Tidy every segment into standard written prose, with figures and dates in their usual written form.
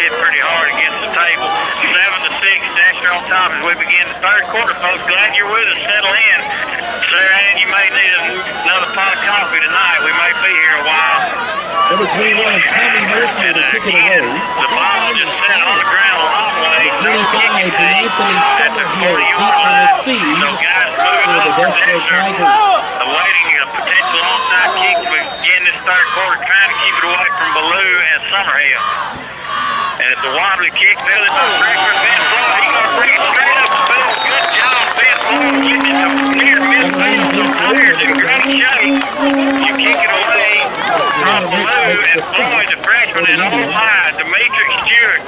hit pretty hard against the table. 7-6, Deshler on top as we begin the third quarter, folks. Glad you're with us. Settle in. Sarah Ann, you may need another pot of coffee tonight. We may be here a while. Number 21 is Tommy Mercer to kick it away. The ball just sat on the ground a long way. 25, the Anthony Summerhill deep to receive So guys moving for the over Deshler Tigers. awaiting a potential onside kick to begin this third quarter, trying to keep it away from Ballou and Summerhill. And it's a wobbly kick. Fielded by freshman Ben Floyd. He's going to bring it straight up the field. Good job, Ben Floyd. Getting it to near midfield. Some players in great shape. You kick it away from Ballou and Floyd, the freshman, and on line, Demetric Stewart.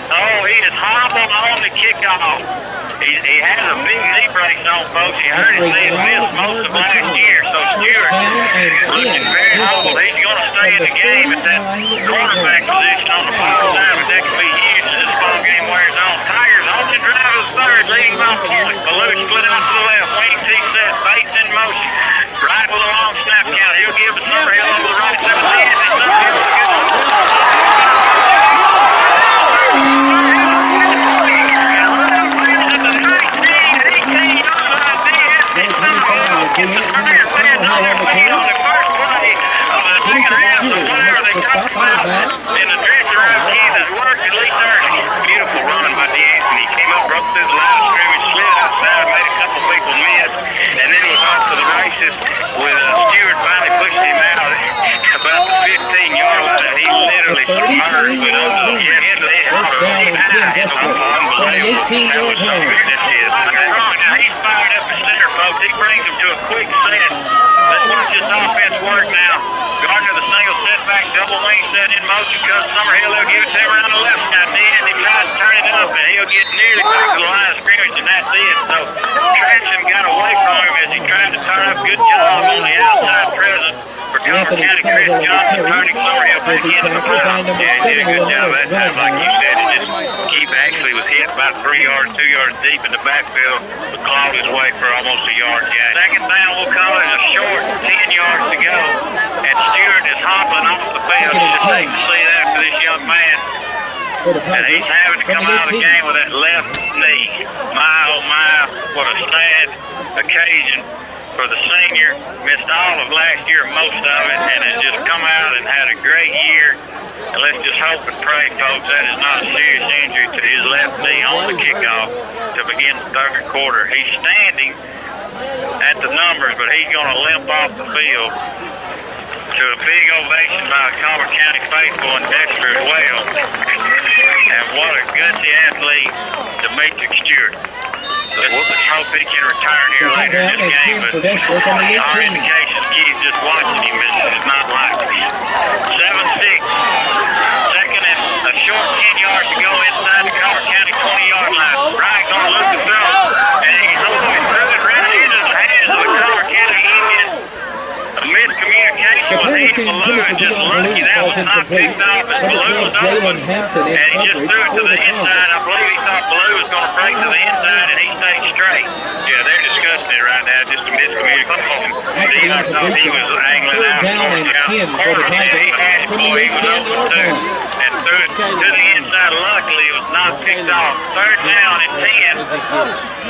Oh, he is hobbled on the kickoff. He has a big knee brace on, folks. He hurt his knee and missed most of last year. So Stewart looking very hobbled. He's going to stay in the game at that quarterback position on the far side, but that could be huge as this ball game wears on. Tigers on the drive of the third, leading by a point. Ballou split out to the left. Wing T set, Bates in motion. Right with a long snap count. He'll give to Summerhill over the right side of the end. And Summerhill with a good beautiful run by D'Anthony. Came up, broke through the line of scrimmage, slid outside, made a couple people miss, and then he was off to the races with Stewart finally pushed him out about the 15-yard line. He literally submerged with unbelievable. Now he's fired up the center, folks. He brings him to a quick set. Let's watch this offense work now. Gardner, the single setback, double wing set in motion. Comes Summerhill, they'll give it to him around the left side. And he tries to turn it up, and he'll get nearly back to the line of scrimmage, and that's it. So traction got away from him as he tried to turn up. Good job on the outside presence for Colbert County. Chris Johnson turning Summerhill back into the pile. Yeah, he did a good job that time, like you said. It just actually was hit about 3 yards, 2 yards deep in the backfield, but clawed his way for almost a yard gain. Second down, we'll call it a short, 10 yards to go, and Stewart is hobbling off the field. You should hate to see that for this young man. And he's having to come out of the game with that left knee. My, oh my, what a sad occasion for the senior. Missed all of last year, most of it, and has just come out and had a great year. And let's just hope and pray, folks, that is not a serious injury to his left knee on the kickoff to begin the third quarter. He's standing at the numbers, but he's going to limp off the field to a big ovation by the Colbert County faithful and Deshler as well. And what a gutsy athlete, Demetric Stewart. Let's hope he can retire here later in this game, but our indications keep just watching him is not likely. 7-6. Second and a short 10 yards to go inside the Colbert County 20-yard line. Ryan's going to look the throw, and he's always threw it right into the hands of the Colbert County Indians. A miscommunication with East Ballou, and just lucky that was not picked off as Ballou was open, and he just threw it to the inside. I believe he thought Ballou was going to break to the inside, and he stayed straight. Yeah, they're discussing it right now, just a miscommunication. Steve, I thought he was angling out towards the corner. He asked boy, he was open too, and threw it to the inside. Luckily, it was not picked off. Third down and 10.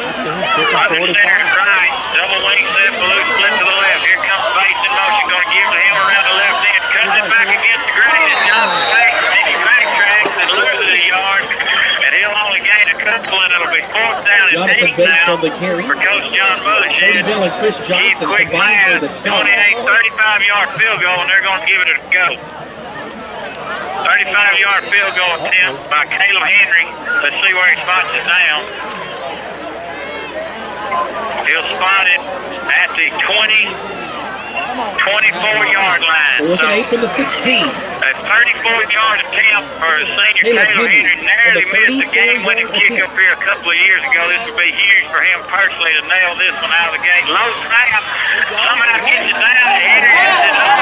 Under center and right, double wing set, Ballou split to the left. Here comes Bates in motion, going to give to him around the left end. Cuts it back against the grain, and Johnson takes it, and he backtracks and loses a yard. And he'll only gain a couple, and it'll be fourth down and 8 now for Coach John Mullishead. Keep quick pass, 28, 35-yard field goal, and they're going to give it a go. 35-yard field goal attempt by Caleb Henry. Let's see where he spots it down. He'll spot it at the 24-yard line. So, 8 from the 16. A 34-yard attempt for senior Caleb Henry. Narrowly missed the game-winning kick up here a couple of years ago. This would be huge for him personally to nail this one out of the gate. Low snap, somehow gets it down. Henry gets it up.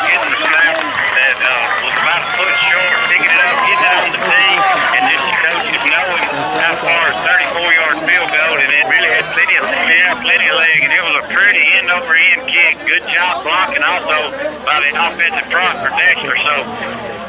Getting the snap that was about a foot short, picking it up, getting it on the tee. by the offensive front for Deshler. So,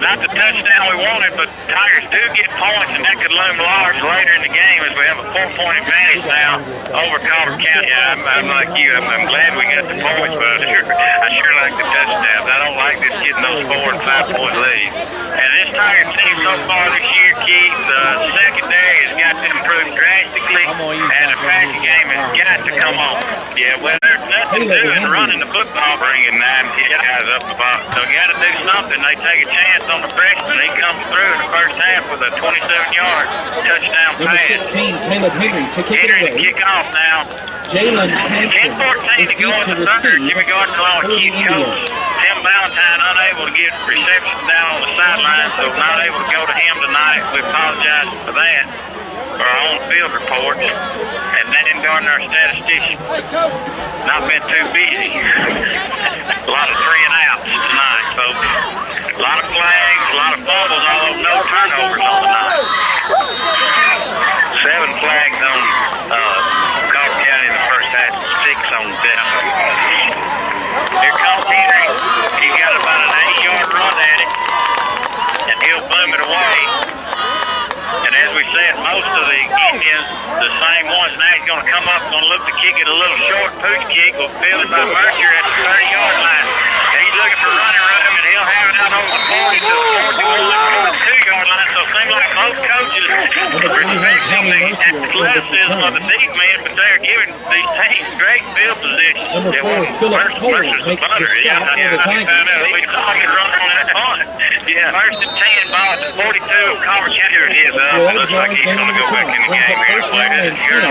not the touchdown we wanted, but Tigers do get points, and that could loom large later in the game as we have a 4-point advantage now over Colbert County. Yeah, I'm like you. I'm glad we got the points, but I sure like the touchdowns. I don't like just getting those 4- and 5-point leads. And this Tiger team so far this year, Keith, the secondary has got to improve drastically, and the passing game has got to come on. Yeah, well, there's nothing doing running the football, bringing 9-10 guys up the box. So you got to do something. They take a chance on the freshman. He comes through in the first half with a 27-yard touchdown Number pass. 16, Caleb Henry to kick it Henry to away. kick off now. Jalen Hanson 10-14 is to go deep in to the third. receive Jimmy Gardner along for with the Keith coach. Indians. Tim Valentine unable to get reception down on the sideline, so not able to go to him tonight. We apologize for that. For our own field reports. And Dan Gardner, our statistician, not been too busy. A lot of 3-and-outs tonight, folks. A lot of flags, a lot of fumbles, although no turnovers on the night. 7 flags on Colbert County in the first half, 6 on Deshler. Here comes Henry. He's got about an 8-yard run at it, and he'll boom it away. And as we said, most of the Indians, the same ones, now he's going to come up, going to look to kick it a little short pooch kick, will fill it by Mercer at the 30-yard line. And he's looking for running room, and he'll have it out over the 40 to the 42-yard line. So it seems like most coaches respecting the athleticism of the deep men, but they're giving these teams great field position. Number 4, Philip Cole makes the stop for the Tigers. Yeah, first and 10, ball at the 42 of Colbert County. It is up. It looks like he's going to go back in the game here.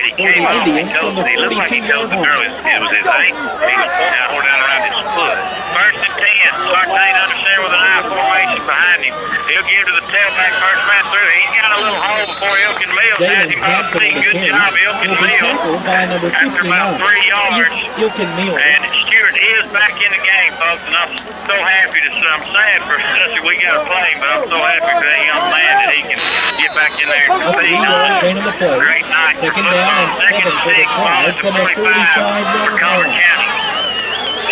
He came off. He looked like he told the girl it was his ankle. He was down around his foot. First and 10, Sartain under center with an I formation behind him. He'll give to the tailback first man through. He's got a little hole before Elkin Mills has him on the feet. Good job, Elkin Mills. After about 3 yards. And Stewart is back in the game, folks, and I'm so happy to say, I'm sad for such we got to play, but I'm so happy for that young man that he can get back in there and compete. Great night. Second down and 7 for the Tribe from the 45-yard Colbert line. County.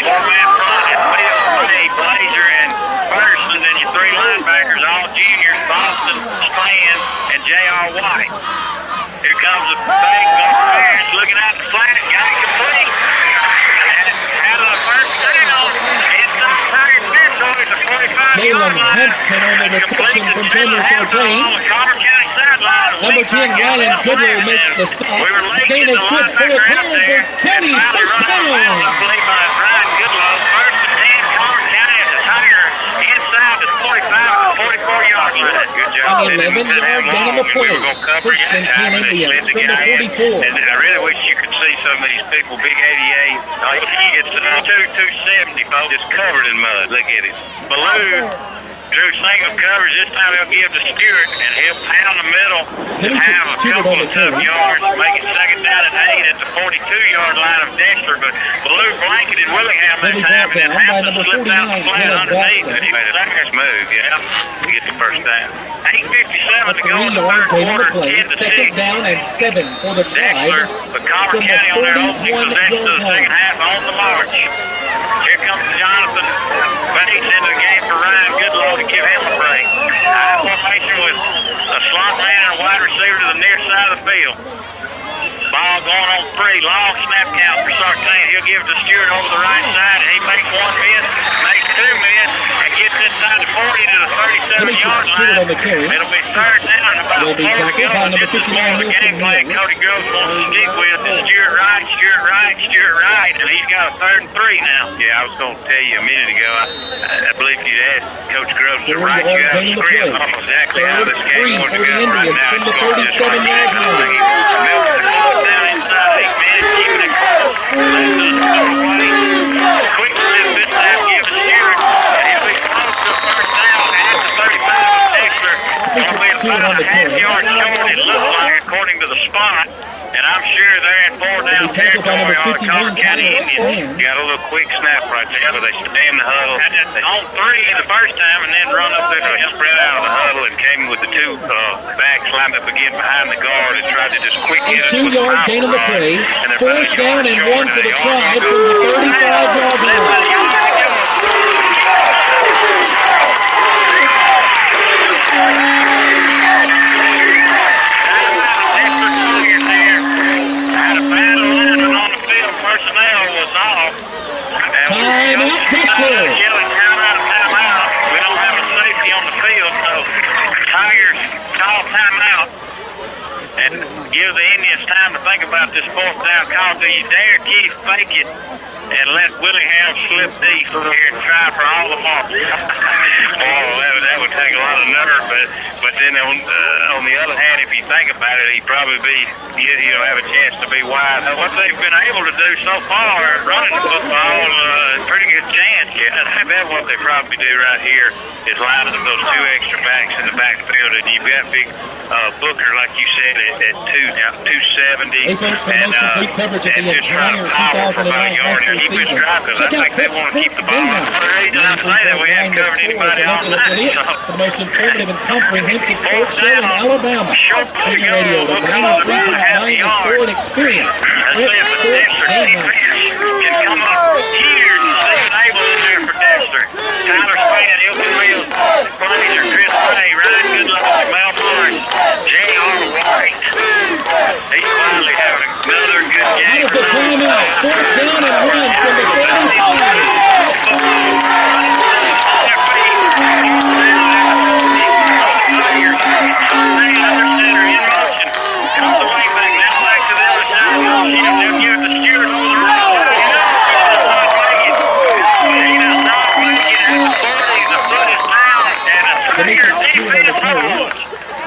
4-man front is Mills, May, Blazer, and First, and then your 3 linebackers, all juniors, Boston, Span, and J.R. White. Here comes the fake, Parrish looking out the flat, got it complete. And out of the first down, inside Tiger territory at the 45-yard line. Hampton on the reception from Daniel Sartain. Number 10, Ryan Goodwell makes the stop. Gain is good for the Colbert County first down. Good job. 11-yard gain of the play. First and 10 Indians from the 44. And I really wish you could see some of these people, big 88. It's 270, folks. It's covered in mud. Look at it. Ballou drew single coverage. This time he'll give to Stewart, and he'll pound the middle and have a couple of tough yards. Make it second down and 8 at the 42-yard line of Deshler. But Ballou blanketed Willingham this time, and then Hampton slipped out the flat underneath. And he made a second move, to get the first down. 8:57 to go in the third quarter. 10-6. Second down and 7 for the Tribe. Deshler, but Colbert County on their opening possession of the second half on the march. Here comes Jonathan Bates into the game for Ryan Goodlow to give him a break. High formation with a slot man and a wide receiver to the near side of the field. Ball going on 3. Long snap count for Sartain. He'll give it to Stewart over the right side, and he makes 1 miss, makes 2 miss, and gets inside the 40 to the 37-yard line. It'll be third down and about 4 to go. This is more of the game plan Cody Groves wants to stick with. It's Stewart right, Stewart right, Stewart right, and he's got a 3rd and 3 now. Yeah, I was going to tell you a minute ago, I believe you'd asked Coach Groves to write you out a script on exactly how this game wants to go right now. It's going to just down inside 8 minutes, keeping it close. Left to the away. Quick slip this time, give to Stewart, and he'll be close to the first down at the 35 of Deshler. It'll be about a half-yard short, it looks like, according to the spot. And I'm sure they're in 4-down territory on the Colbert County Indians. Got a little quick snap right there where they stay in the huddle. On 3 the first time and then run up there and spread out of the huddle and came with the 2 backs lined up again behind the guard and tried to just quick hit it. 2-yard gain of the play. 4th down and 1 for the Tribe from the 35-yard line. Tigers call timeout and give the Indians time to think about this fourth down call. Do you dare keep fake it and let Willingham slip deep here and try for all the marks? That would take a lot of nerve, but then on the other hand, if you think about it, he'd probably be, have a chance to be wide. What they've been able to do so far, running the football, pretty good chance. I bet what they probably do right here is line up those two extra backs in the backfield, and you've got big Booker, like you said, at 270, and just try to power for about a yard. He was dry because I think they want to keep the ball. The reason I say that, we hadn't covered anybody all night. The most informative and comprehensive sports show in Alabama. Turning radio to 93.9 the score and experience. Can come up here and Stephen Abel in there for Deshler. Tyler Spain and Hilton Mills. Fraser, Chris Ray, Ryan Goodluck, Mel Barnes, J.R. White. He's finally having another good game. Out of the timeout, 4th down and 1 from the 35.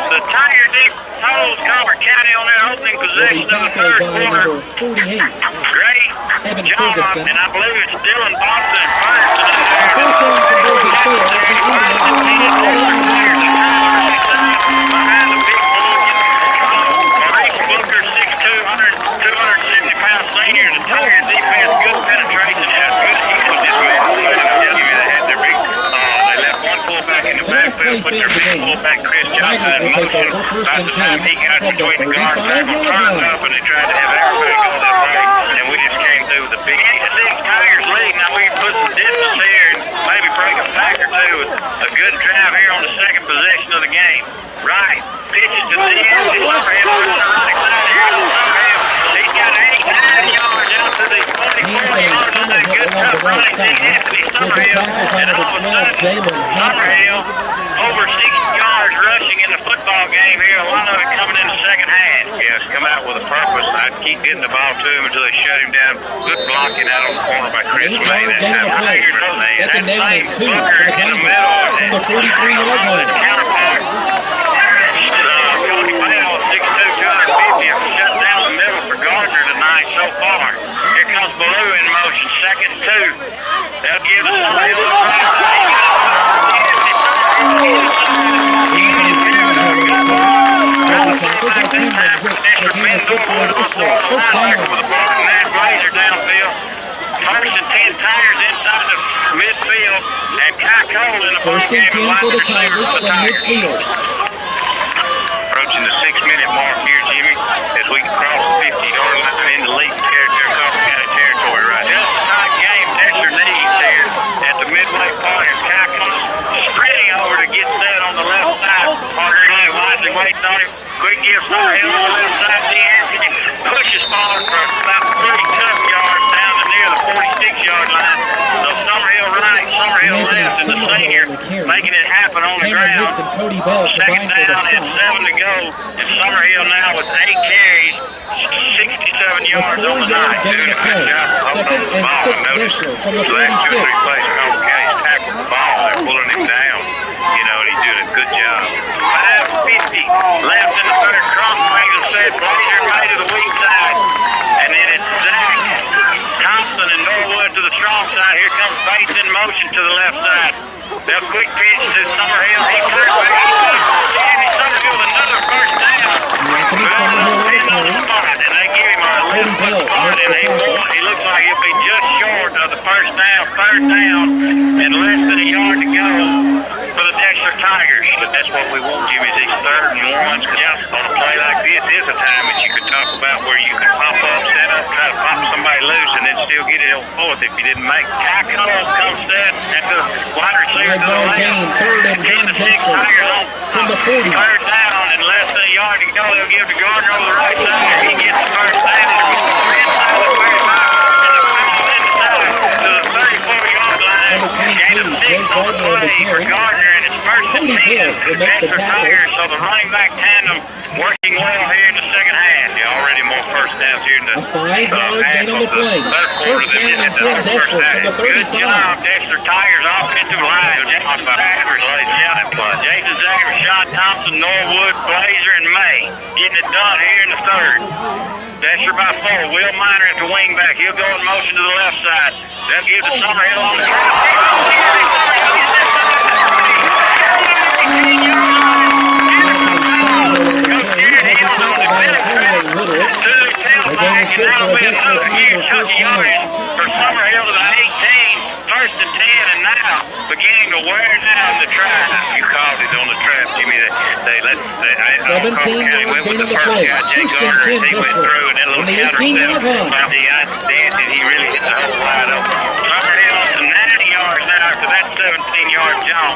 The Tiger deep holds Colbert County on their opening possession of the third quarter. 48. Great job, and I believe it's Dylan Boston first. Behind the big Maurice Booker, 6'2", 270-pound senior. The Tiger defense, good penetration, as good as he was this man. They left one fullback in the backfield, put their big fullback Chris Johnson in motion. By the time he got between the guards, they turned up and they tried to have everybody go that way, and we just came through with a big 8-6 Tigers lead. Now we can put some distance here and maybe break a pack or two with a good drive here on the second possession of the game. Right, pitches to the end. He's over him on the right side here. He's got 89 yards out to the 44 yards on that good tough running team. Anthony Summerhill, and all of a sudden, Summerhill over 60 yards rushing in the football game here. A lot of it coming in the second half. Yes, come out with a purpose. I'd keep getting the ball to him until they shut him down. Good blocking out on the corner by Chris May. That time Tigers are there. That's Booker in the middle. From the 43-yard line. Counterpart. Cody Bell, 6'2", 250, shut down the middle for Gardner tonight so far. Here comes Ballou in motion, 2nd and 2. They'll give the Summerhill a try. First and 10 Tigers inside the midfield, and Kai Cole in the ball game. First and 10 for the Tigers from midfield. Approaching the 6-minute mark here, Jimmy, as we cross the 50-yard line into Leeton territory, Colbert County territory right now. Just a tight game Deshler needs here at the midway point, and Kai Cole sprinting over to get set on the left side. Parker Ray wisely waiting on him. Quick give Summerhill on the left side. D. Anthony pushes forward for about 30 tough yards down to near the 46-yard line. So Summerhill right, Summerhill left, and the senior making it happen on the ground. Second down and 7 to go. And Summerhill now with 8 carries, 67 yards on the night. Doing a good job of holding on to the ball. And notice the last 2 or 3 plays Colbert County's tackled the ball. They're pulling him down. And he's doing a good job. 5:50 left in the third. Cross brings him set. Blazer way to the weak side. And then it's Zach Thompson and Norwood to the strong side. Here comes Bates in motion to the left side. They'll quick pitch to Summerhill. He clears back. Andy Summerhill with another first down. He's on the spot, and they give him a little spot, and he looks like he'll be just short of the first down, third down, and less than a yard to go for the Deshler Tigers. But that's what we want, Jimmy, is these 3rd and 1s. Because on a play like this is a time that you could talk about where you can pop up, set up, try to pop somebody loose, and then still get it on 4th if you didn't make it. Kai Cole comes set at the wide receiver to the left. 10 to 6 Tigers on from the 40. 3rd down and less than a yard to go. They'll give to Gardner over the right side. He gets the first down. Inside the 35 and the ball inside to the 34-yard line. line. Gain of 6 on the play for Gardner, and it's first and 10. Deshler Tigers, so the running back tandem working well here in the second half. Yeah, already more first downs here in the 5-yard gain on the play. First down and 10, Deshler from the 35. Good job, Deshler Tigers offensive line. Jason Zagger, Sean Thompson, Norwood, Blazer, and May getting it done here in the third. Deshler by 4. Will Miner at the wing back. He'll go in motion to the left side. They'll give to Summerhill on the ground. Coach Jared Hill on the center to the tailback, and that'll be another huge chunk of yardage for Summerhill to the 18. First and 10, and now beginning to wear down the trap. You called it on the trap, Jimmy. I 17 went with the gain on the first play. guy, Jay First and Gardner, 10, and he went Deshler. through, and that On little the counter 18-yard line. and he really hit the hole wide open. Summerhill to 90 yards now after that 17-yard jump.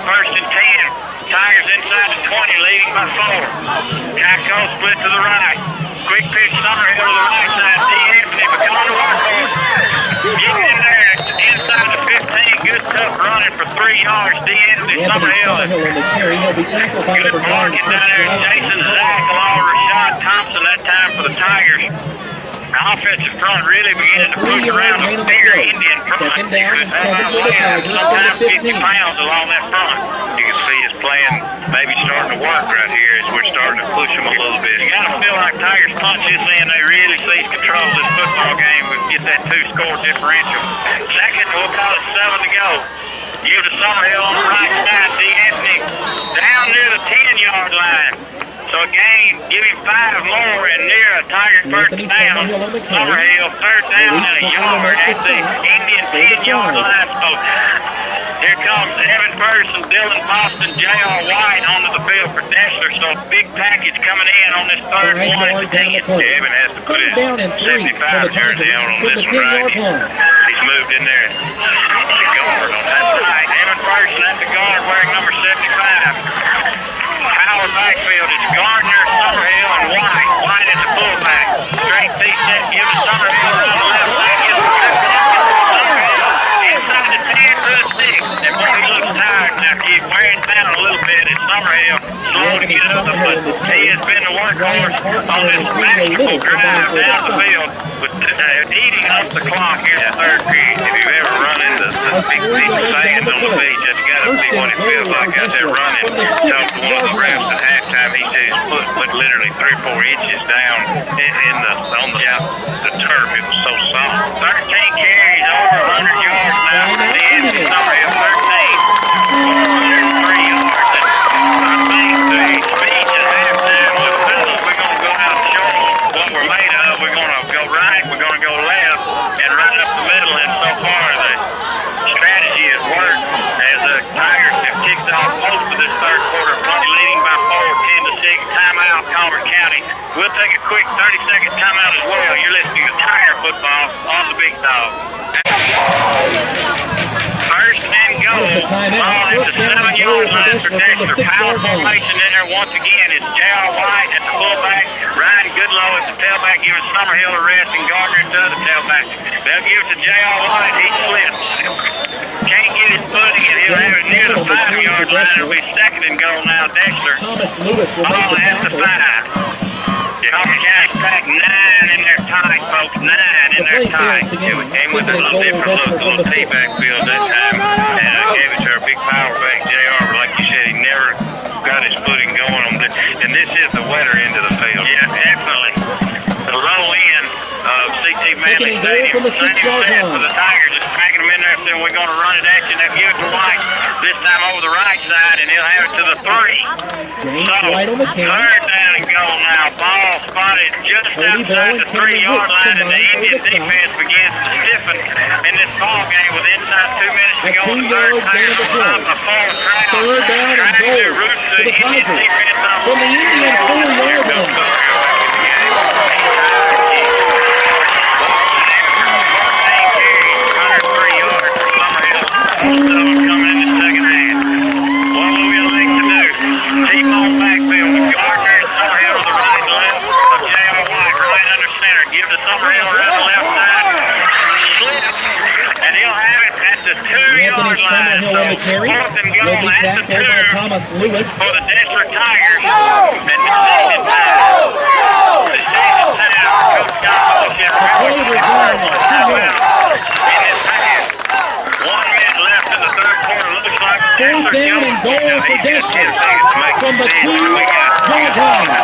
First and 10. Tigers inside the 20, leading by 4. Caco split to the right. Quick pitch, Summerhill to the right side. D. Anthony becoming the workhorse. Getting in there inside the 15. Good tough running for 3 yards. D. Anthony Summerhill. On the carry. He'll be tackled by Good number 9. blocking down there. Jason Zach along with Rashad Thompson that time for the Tigers. The offensive front really beginning to push around a bigger Indian front. Second down and 7 for the Tigers. Sometimes 50 pounds along that front. You can see his plan maybe starting to work right here as we're starting to push him a little bit. You got to feel like Tigers punch this in. They really seize control of this football game. We get that 2-score differential. Second, we'll call it 7 to go. Give to Summerhill on the right side. D. Anthony down near the 10-yard line. So again, give him 5 more and near a Tiger first down. Summerhill, third down and a yard at the Indian 10-yard line. So here comes Evan Ferguson, Dylan Boston, J.R. White onto the field for Deshler. So big package coming in on this third one at the 10. Evan has to put his 75 jersey on this one right here. He's moved in there. The guard on that side. Evan Ferguson at the guard wearing number 75. Power backfield, it's Gardner, Summerhill, and White. White at the fullback. Straight feet set, give to Summerhill on the left side. Gives to Summerhill inside the 10 to the 6. And boy, he looks tired now. He's wearing down a little bit. It's Summerhill slow to get up, but he has been the workhorse on this magical drive down the field with eating up the clock here in the third period. If you've ever run into the big people sand on the beach, that's got to be what it feels like out there running. Talked to one of the refs at halftime. He said his foot went literally 3 or 4 inches down on the turf. It was so soft. 13 carries, over 100 yards now. The end of Summerhill 13. 103 yards. And I think the speech at halftime was, fellas, we're going to go out and show them what we're made of. We're going to go right, we're going to go left, and right up the middle. And so far, the strategy has worked as the Tigers have kicked off most of this third quarter, leading by 4, 10 to 6. Timeout, Colbert County. We'll take a quick 30-second timeout as well. You're listening to Tiger Football on the Big Dog. First and goal. Ball at the 7-yard line for Deshler. Power formation in there once again. It's J.R. White at the fullback. Ryan Goodlow at the tailback, giving Summerhill a rest, and Gardner at the other tailback. They'll give it to J.R. White. He slips. Can't get his footing, and he'll have it near the 5-yard line. It'll be second and goal now. Deshler. Thomas Lewis will make Ball the at the tackle. 5. Colbert County packed 9 in their tight, folks. 9 in their tight. Yeah, we came with a little different look on the T-back field that time, and I gave it to our big power back, JR. But like you said, he never got his footing going on this. And this is the wetter end of the field. Yeah, definitely. The low end of C.T. Manley Stadium. Same set for the Tigers. Just packing them in there, saying we're going to run it at you. They'll give it to White. This time over the right side, and he'll have it to the 3. James So, White on the carry. third down and goal now. Ball spotted just outside the 3-yard line, and the Indian defense begins to stiffen in this ball game with inside 2 minutes to go in the third. Tigers on top of a full crowd. Third down and Trying to goal root for the Indian Tigers. defense on From the Indian 4-yard line. Summerhill around the left side, slips, and he'll have it at the 2 the carry. Will be tackled by Thomas Lewis. For the Deshler Tigers. And decision time. Decision time. Coach Johnson Play resumed. in his hand. 1 minute left in the third quarter. Looks like Fourth down and goal for Deshler from the 2-yard line.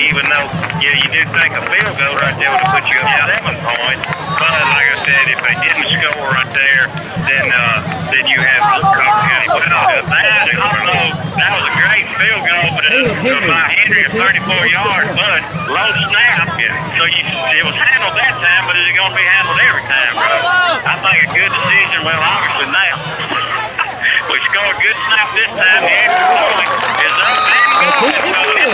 Even though, yeah, you do think a field goal right there would have put you up 7 points. But like I said, if they didn't score right there, then you have Colbert County. Well, that was a great field goal, but it was by Henry of 34 yards, but low snap. Yeah. So it was handled that time, but is it going to be handled every time, bro? I think a good decision, well, obviously now. We scored a good snap this time. The extra point is up and going. So it's a win.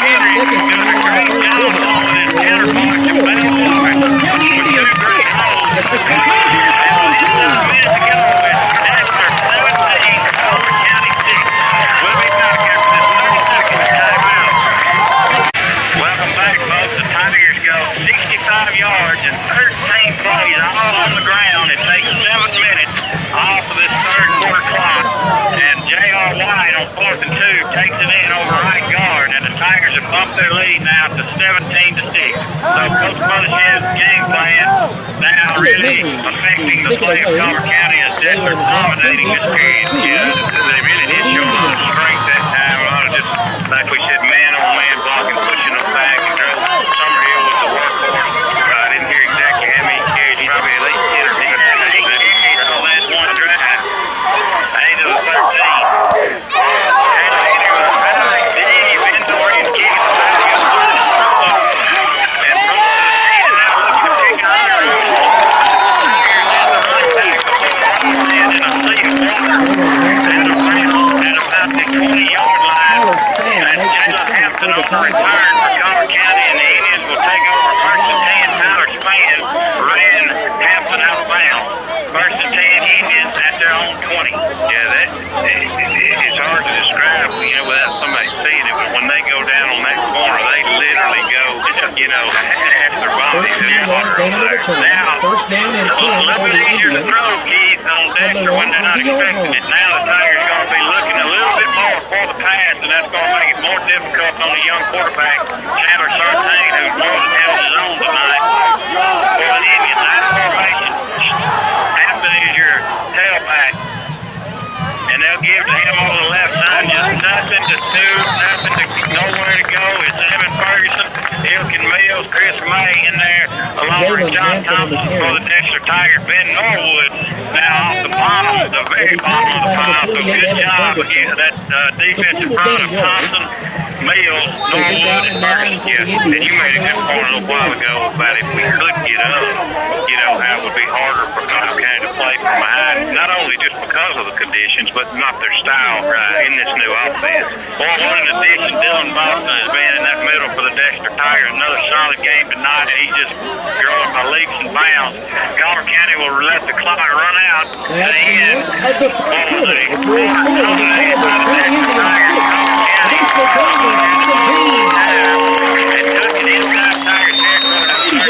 Henry doing a great job on his counterpunch and back forward with 2 great holes. And with 10 minutes to go, it's Deshler 17, Colbert County 6. We'll be back after this 30-second timeout. Welcome back, folks. The Tigers go 65 yards and 13 plays all on the ground. It takes 7 minutes off of this third quarter clock. And J.R. White on 4th and 2 takes it in over right guard. And the Tigers have bumped their lead now to 17-6. So Coach Bullshit's game plan now really affecting the play of Colbert County as Deshler dominating this period. Yeah, they really did show a lot of strength that time. A lot of just, like we said, man-on-man blocking, pushing them back. And Summerhill was the workhorse. I didn't hear exactly how many carries. Probably at least 10 or 8 carries on that one drive. 8 of the 13. On return for Colbert County, and the Indians will take over 1st and 10. Tyler Spann ran Hampton out of bounds. 1st and 10 Indians at their own 20. Yeah, it's hard to describe, without somebody seeing it, but when they go down on that corner, they literally go, half their bodies in the water over there. Now, first down and 10 a little bit easier to throw, Keith, on Deshler when they're not expecting it. Now the Tigers are going to be looking a little bit more for the pass, and that's going to make it more difficult on the young quarterback, Chandler Sartain, who more than held his own tonight. For the Indians, that formation. Hampton is your tailback. And they'll give to him on the left side, just nothing to do, nowhere to go. It's Evan Ferguson, Ilkin Mills, Chris May in there, along with John Thompson for the Deshler Tigers. Ben Norwood now off the bottom, the very bottom of the pile. So good job again, that defensive front of Thompson, Mills, Norwood, and Ferguson. Yeah, and you made a good point a little while ago about if we could get up, how it would be harder for Colbert County to play from behind, not only just because of the conditions, but not their style in this new offense. Well, one in addition, Dylan Boston has been in that middle for the Deshler Tigers. Another solid game tonight, and he's just growing by leaps and bounds. Colbert County will let the clock run out to the end of the quarter. Dominated by the Deshler Tigers. Colbert County and took it inside Tigers territory.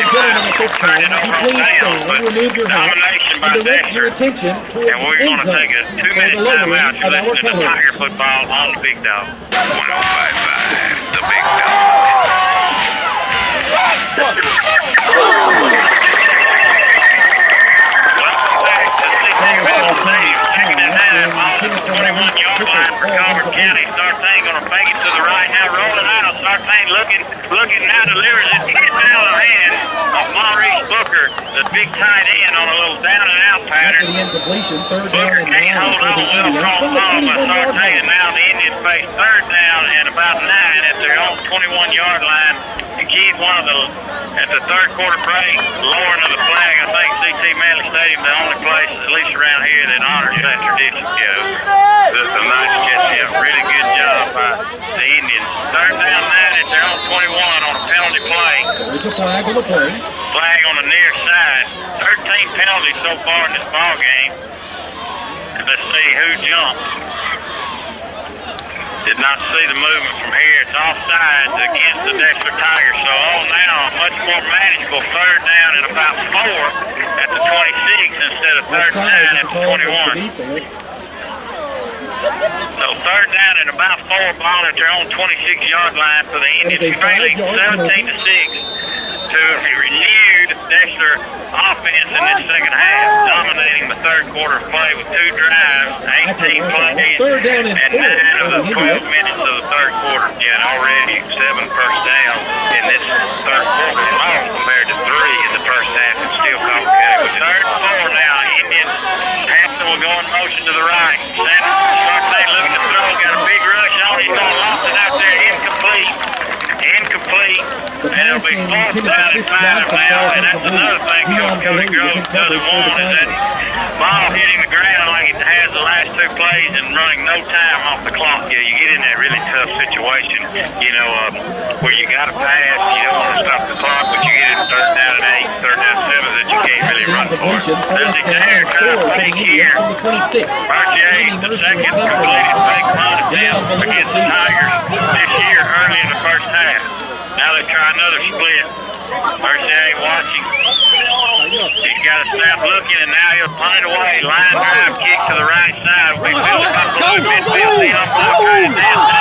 Domination by Deshler. And we're going to take a 2-minute timeout to listen to the Tiger football on the Big Dog. 105.5, the Big Dog. Welcome back to 6-8 Stadium. Second and 9 on the 21-yard line for Colbert County. Sartain going to fake it to the right now, rolling out. Sartain looking now delivers it. Hit out of the hands of Maurice Booker, the big tight end on a little down and out pattern. Incompletion, third down Booker and can't 9 hold for on the well Indians. cross From the ball by 21-yard Sartain. line. Now the Indians face third down and about 9 at their own 21-yard line. The Keys at the third quarter break, lowering of the flag. I think C.T. Manley Stadium the only place, at least around here, that honors that tradition. The nice catch. Really good job by the Indians. Third down 9 at their own 21 on a penalty play. There's a flag on the play. Flag on the near side. 13 penalties so far in this ball game. Let's see who jumps. Did not see the movement from here. It's offside against the Deshler Tigers. So all now a much more manageable third down and about 4 at the 26 instead of third down at the 21. So third down and about 4 ball at their own 26-yard line for the Indians, trailing 17-6 to a renewed Deshler offense in this second half, dominating the third quarter play with 2 drives, 18 plays, and 9 of the 12 minutes of the third quarter. Yeah, already 7 first downs in this third quarter alone compared to 3 in the first half. It's still complicated. With third and 4 now, Indians. Hampton will go in motion to the right. Sartain looking to throw, got a big rush on. He's going to lost it out there, incomplete. And it'll be 4th down and 5 now. And that's another thing Cody Groves doesn't want is that ball hitting the ground like it has the last 2 plays and running no time off the clock. Yeah, you get in that really tough situation, where you got to pass, you don't want to stop the clock, but you get in third down and 8, third down 7 that you can't really run for. There's the Dare trying to fake here. Berthier, the second completed fake run attempt against the Tigers this year early in the first half. Now they try another split. Berthier watching. He's got to stop looking, and now he'll punt it away. Line drive kick to the right side. We feel it up below midfield. The unblocked trying to dance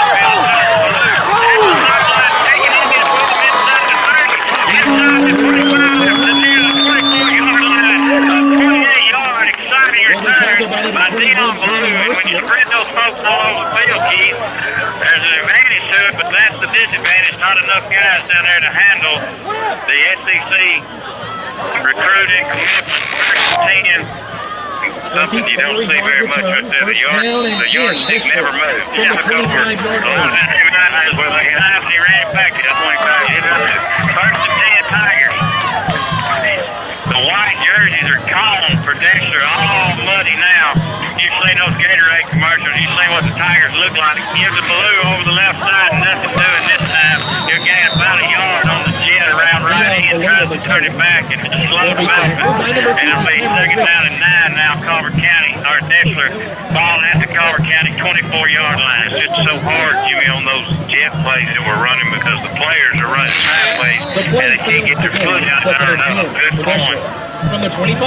downfield. Taking it in with him inside the 30. Inside the 25 to near the 24-yard line. A 28-yard exciting return by Dion Blue. And when you spread those folks all over the field, Keith, there's an advantage to it, but that's the disadvantage. Not enough guys down there to handle the SEC recruited commitment, first 10. Something you don't see very much right there. The yardstick never moves. Yeah, the Colbert. He ran it back to the 25. First and 10 Tigers. The white jerseys are calling for Deshler, all muddy now. You've seen those Gatorade commercials. You've seen what the Tigers look like. Give the blue over the left side, nothing doing this time. He'll gain about a yard on the jet around right in, tries to turn it back and it's a slow development. And it'll be second down and 9 now, Colbert County, or Deshler, ball at the Colbert County 24-yard line. It's just so hard, Jimmy, on those jet plays that we're running because the players are running sideways and they can't get their foot out there. Good point. From the 25.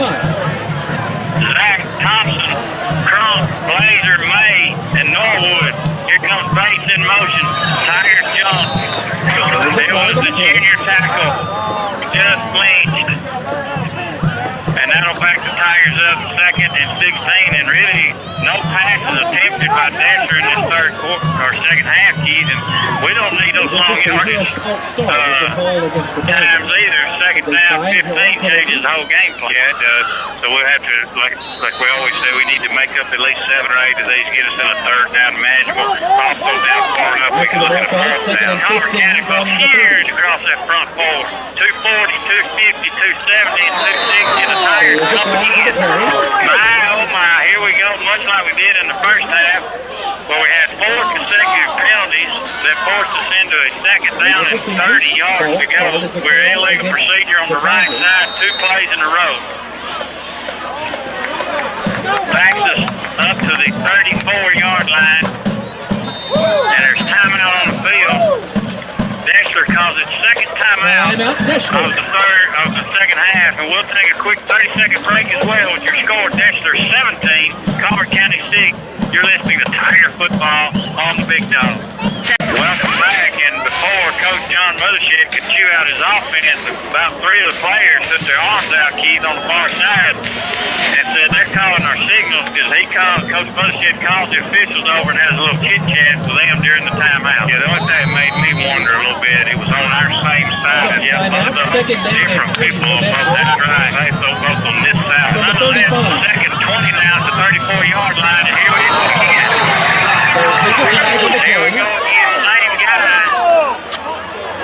Zach Thompson, Crump, Blazer, May, and Norwood. Here comes Bates in motion. Tigers jump. It was the junior tackle. Just blinched. And that'll back the Tigers up second and 16. And really, no passes attempted by Deshler in this third quarter or second half, Keith. And we don't need those long yardage times either. Second down, 15 changes the whole game plan. So we'll have to, like we always say, we need to make up at least 7 or 8 of these, get us in a third down manageable. Also down far enough, we can look at a fourth down. Colbert County goes huge across that front four. 240, 250, 270, and 260. The Tigers jump again. My, here we go, much like we did in the first half, where we had 4 consecutive penalties that forced us into a second down and 30 yards to go. We're illegal procedure on the right side, 2 plays in a row. Backs us up to the 34-yard line, and there's timeout on the field. Deshler calls it second timeout of the second half, and we'll take a quick 30-second break as well with your score. Deshler 17, Colbert County 6. You're listening to Tiger Football on the Big Dog. Welcome back, and before Coach John Mothershed could chew out his offense. About 3 of the players put their arms out, Keith, on the far side, and said they're calling our signals because Coach Mothershed calls the officials over and has a little chit chat with them during the timeout. Yeah, the only thing that made me wonder a little bit, it was on our same side. Yeah, both of them different people on both that right. They both on this side. Nonetheless, second 20 now at the 34-yard line, and here we go again. Here we go again.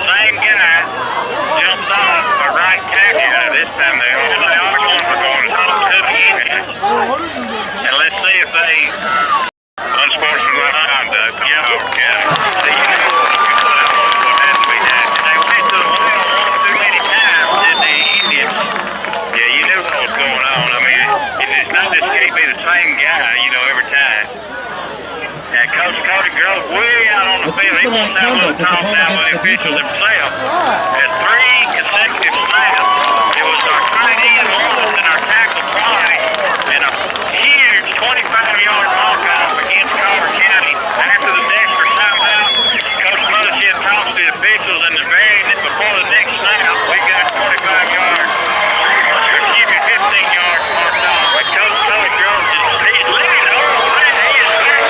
Same guy jumps off a right tackle. This time they are going for going to the end. And let's see if they unsportsmanlike conduct. Yeah. See, you know what has to be done. They went to the well one too many times, did the Indians. Yeah, you knew what was going on. I mean, it's not just can't be the same guy, you know, every time. And Coach Cody Grove way out on the field. He wants to have a little talk now with the officials himself. At 3 consecutive snaps, it was our tight end once and our tackle twice, and a huge 25-yard walk-off against Colbert County. After the Deshler timeout, Coach Mothershed talks to the officials, and before the next snap, we got 25 yards. 15 yards marked off. But Coach Cody Grove he's leading the whole thing. He is very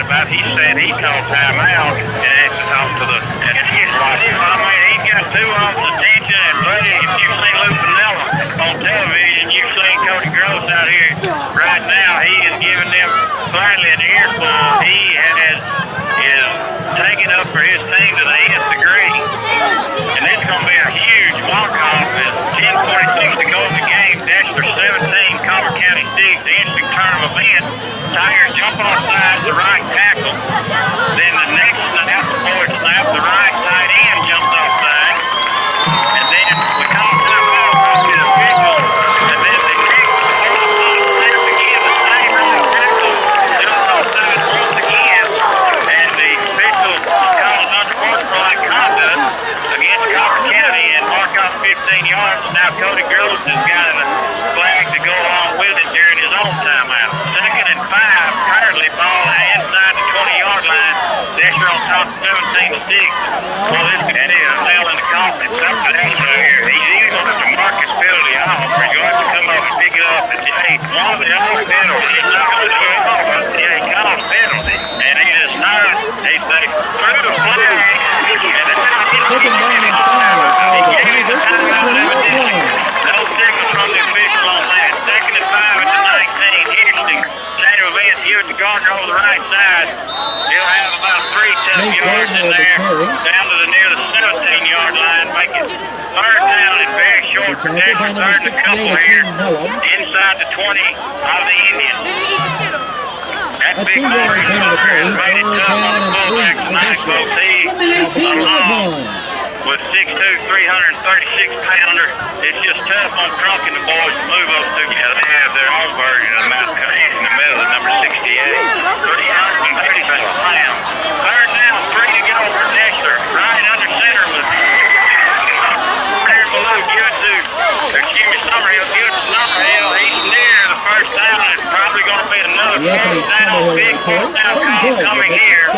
about. He said he called timeout and had to talk to the I mean, he got 2 off the attention, and buddy, if you've seen Lou Pinella on television, you've seen Cody Gross out here right now. He is giving them slightly an earful. He is taking up for his team to the nth degree. And it's going to be a huge walk-off as 10:46 to go in the game. Deshler 17, Colbert County 6, the instant turn of events. Tigers jump off sides, the right tackle. Then the next snap, the forward snap, the right tight end jumps off side. And then we call timeout to the officials. And then they kick the snap again. The same right tackle jumps off side once again. And the official calls unsportsmanlike conduct against Colbert County and mark off 15 yards. Now Cody Gross has got a flag to go along with it during his own timeout. 2nd and 5, currently ball inside the 20-yard line. Deshler on top 17-6. Well, this is a nail in the coffin. Something else right here. He's either going to have to mark his penalty off, or he's going to have to come up and pick it up. And hey, one of the other penalties. He's not going to do it off. Yeah, he called a penalty. And he just started. He said, threw the flag. And then Taken down in five. he gave the timeout evidently. No signal from the official on that. 2nd and 5 at the 19. Interesting. Chain of events. Give it to Gardner over the right side. He'll have about 3 tough yards in there. Down to the near the 17-yard line. Make it 3rd down and very short for Deshler. 3rd and a couple here. Inside the 20 of the Indians. That big number has made it tough on the fullback tonight, folks. He along with 6'2", 336-pounder. It's just tough on Crunk and the boys to move those two. Yeah, they have their own version of Mount Cummings in the middle of number 68. 336 pounds. 3rd down, 3 to go for Deshler. Right under center with below. Give it to, Summerhill. Give it to Summerhill. He's near the 1st down. It's probably going to be another 4th down. Big 4th down call coming here.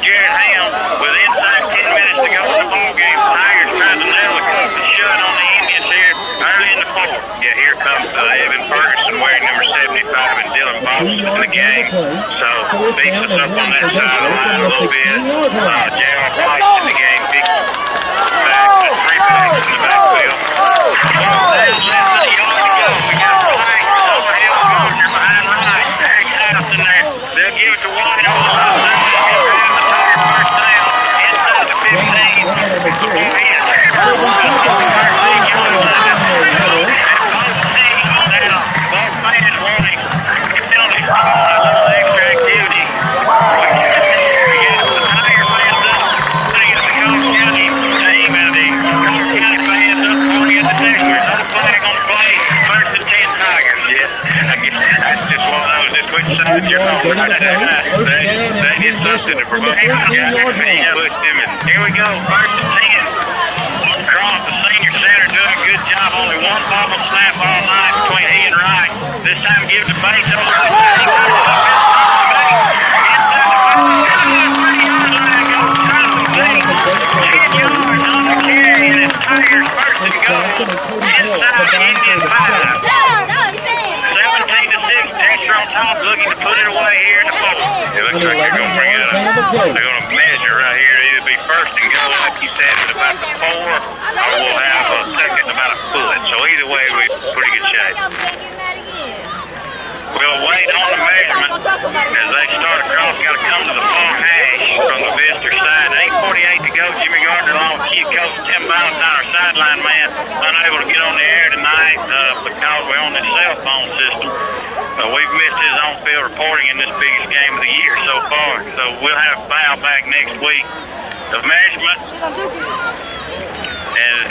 Jared Ham with inside 10 minutes to go in the ball game. Tigers trying to nail the coffin shut on the Indians here early in the 4th. Yeah, here comes Evan Ferguson wearing number 75 and Dylan Boss in the game. So beats us up on that side of the line a little bit. J.R. Price in the game. Big back, 3 backs in the backfield. 12 down, less than a yard to go. We got Price, Summerhill, Gardner behind right. Eric's house in there. That's just one of those. Just which side you're on. They did something to provoke him. He pushed him, and here we go. First and 10. Cross, the senior center, doing a good job. Only one bobble snap all night between he and Wright. This time give the base over to the Tigers first and goal inside the Indian 5. 17-6, Deshler on top, looking to put it away here in the fourth. It looks like they're going to bring it up. They're going to measure right here. It'll be first and goal, like you said, at about the 4, or we'll have a second about a foot. So either way, we're in pretty good shape. We'll wait on the measurement as they start across. Got to come to the far hash from the visitor side. 8:48 to go. Jimmy Gardner along with key coach Tim Valentine, our sideline man, unable to get on the air tonight because we're on this cell phone system. We've missed his on-field reporting in this biggest game of the year so far. So we'll have Val back next week. The measurement. And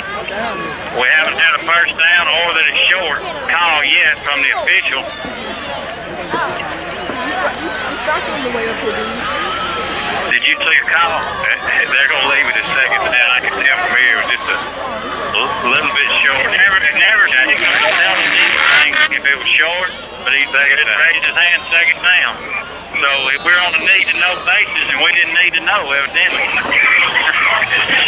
we haven't had a first down or that it's short call yet from the official. Did you see a call? They're going to leave it a second down. I can tell from here it was just a little bit short. Never tell anything if it was short, but he raised his hand second down. So if we're on a need-to-know basis, and we didn't need to know, evidently.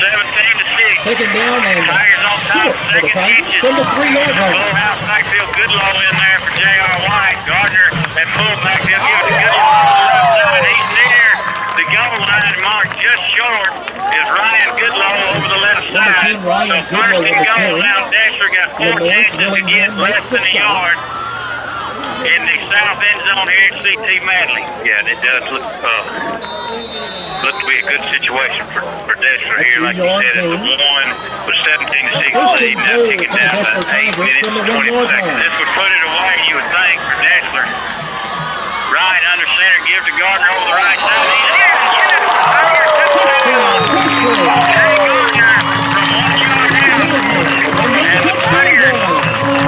17-6. Second down and Tigers on top. Second inches. From the 3-yard line. Full-house backfield. Good low in there for J.R. White. Gardner at fullback. They'll give it a good low on the left side. He's near the goal line. Marked just short is Ryan Goodlow over the left side. So first and goal now. Deshler got 4 chances to get less than a yard. In the south end zone here at CT Manley. Yeah, it does look to be a good situation for Deshler here. Like you said, it's a 1 with 17-6 lead. Now taking down to 8 minutes and 20 seconds. This would put it away, you would think, for Deshler. Right under center, give to Gardner over the right side. He's here. Gardner from 1 yard out. And the Tigers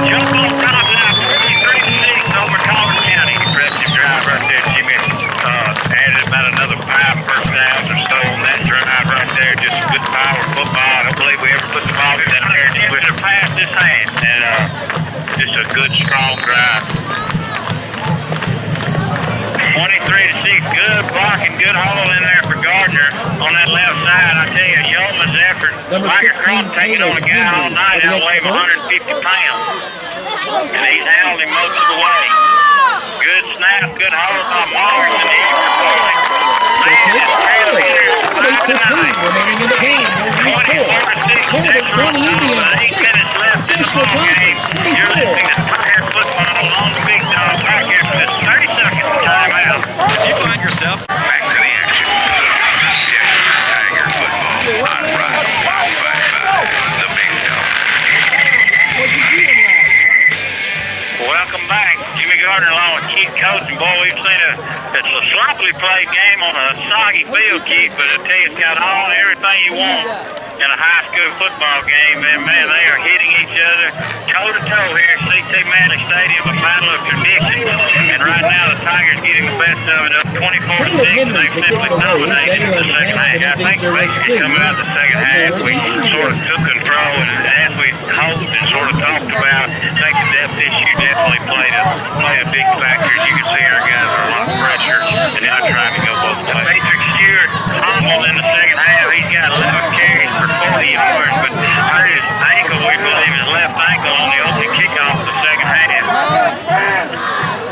jump on top now, 23-6 over Colbert County. Impressive drive right there, Jimmy. Added about another 5 first downs or so on that drive right there. Just good power football. I don't believe we ever put the ball down there. Just with a pass this hand. And just a good, strong drive. 23-6, good blocking, good hole in there for Gardner on that left side. I tell you, yeoman's effort. Micah Cross taking on a guy all night that'll weigh 150 pounds. And he's handled him most of the way. Good snap, good hole by Mars, and he's performing. Man, this trail here is 5-9. Remaining in the game. 24-6, Deshler on top with 8 minutes left in the ball game. You're listening to Tiger Football on the Big Dog back here for this 30-second timeout. You find yourself back to the action. Deshler Tiger Football on Rock 105.5, the Big Dog. Welcome back. Jimmy Gardner along with Keith Coates. And boy, we've seen it's a sloppily played game on a soggy field, Keith, but I tell you, it's got everything you want in a high school football game. And man, they are hitting each other toe-to-toe here at CT Manley Stadium, a battle of tradition. And right now, the Tigers getting the best of it up 24-6. They've simply dominated in the second half. I think basically coming out of the second half, we sort of took control, and as we hoped and sort of talked about, I think the depth issue definitely played a big factor. As you can see, our guys are a lot of pressure, and now trying to go both ways. Patrick Stewart humbled in the second half. He's got 11 carries for 40 yards, but hurt his ankle, we believe his left ankle on the opening kickoff of the second half.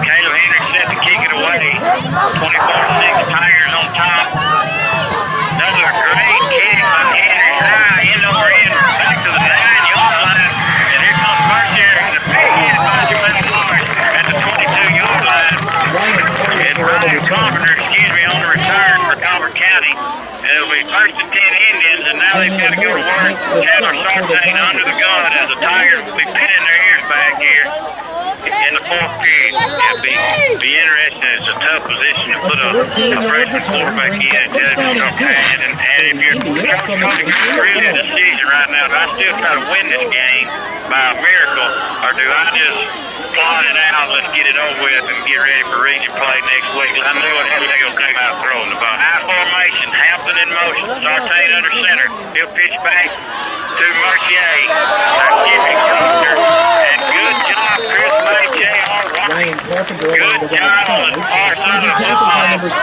Caleb Hendricks set to kick it away. 24-6, Tigers on top. Another great kick by Hendricks, high, end over end, back to the 9-yard line. And here comes Mercier, and a big hit by Jermaine Lawrence at the 22-yard line. And Ryan Colbert, on the return for Colbert County. And it'll be first and 10 Indians, and now they've got to go to work. Chandler Sartain under the gun as the Tigers will be pinning their ears back here. in the fourth period. It'll be interesting. It's a tough position to put a freshman quarterback in and judge from pad. And if you're coaching, it's really a decision right now. Do I still try to win this game by a miracle, or do I just plot it out, let's get it over with, and get ready for region play next week? I knew it had to go came out throwing the ball. High formation, Hampton in motion, Sartain under center. He'll pitch back to Mercier. Giving Colbert. And good job, Chris made J.R. White. Good job on the far side of the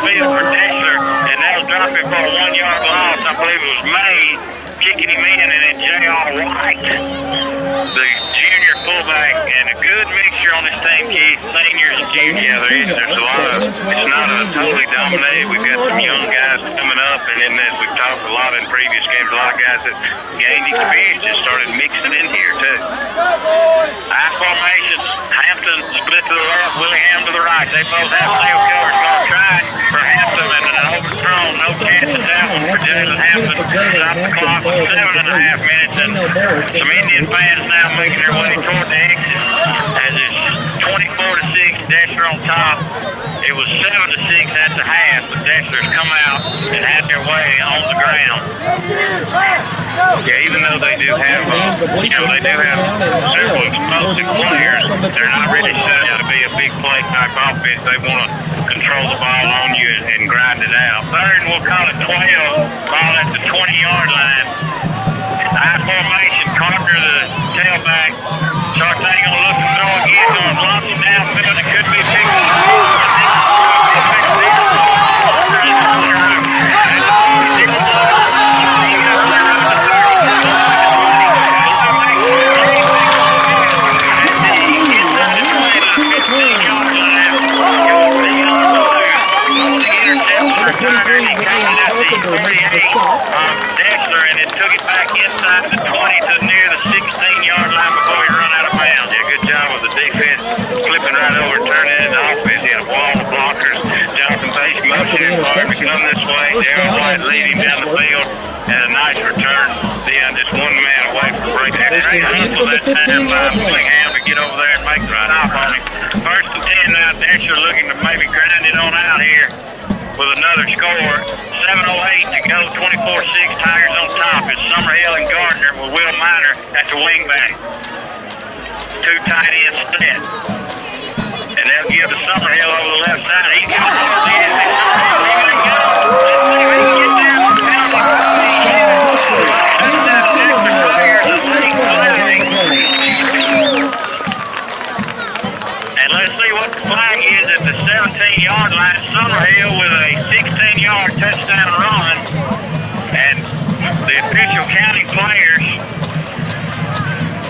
field for Deshler. And they'll drop him for a 1-yard loss. I believe it was May kicking him in, and then J.R. White, the junior fullback, and a good mixture on this team, Keith. Seniors and juniors. There's a lot of, it's not a totally dominated. We've got some young guys coming up, and then as we've talked a lot in previous games, a lot of guys that gained experience just started mixing in here too. High formations, Hampton split to the left, Willingham to the right. They both have sail covers. Going to try for Hampton, and an overthrown. No chance at that one for Jason Hampton. Stop the clock with 7.5 minutes, and some Indian fans now making their way toward the exit as it's 24-6, Deshler on top. It was 7-6 at the half, but Deshler's come out and had their way on the ground. Yeah, even though they do have, several explosive players, they're not really set out to be a big play type offense. They want to control the ball on you and grind it out. Third, and we'll call it 12, ball at the 20-yard line. High formation, Carter the tailback. Sartain gonna look and throw again, gonna launch him downfield. It could be big. Deshler, and it took it back inside the 20 to near the 16-yard line before he run out of bounds. Yeah, good job with the defense flipping right over, turning it into offense. He had a wall of blockers. Jonathan Bates motioning for him to come this way. Darren White leading down the field, and a nice return. Just one man away from breaking it. Hustle that time by Willingham to get over there and make the right off on him. First and 10 now. Deshler looking to maybe grind it on out here with another score. 7:08 to go, 24-6, Tigers on top. It's Summerhill and Gardner with Will Miner at the wingback. Two tight ends set. And they'll give to Summerhill over the left side. He's got it towards the end. Summerhill, here we go. Let's see if he can get down the penalty. Touchdown, Dexter Players, a late flag. And let's see what the flag is at the 17-yard line. Summerhill with a 16-yard touchdown run, and the official counting players.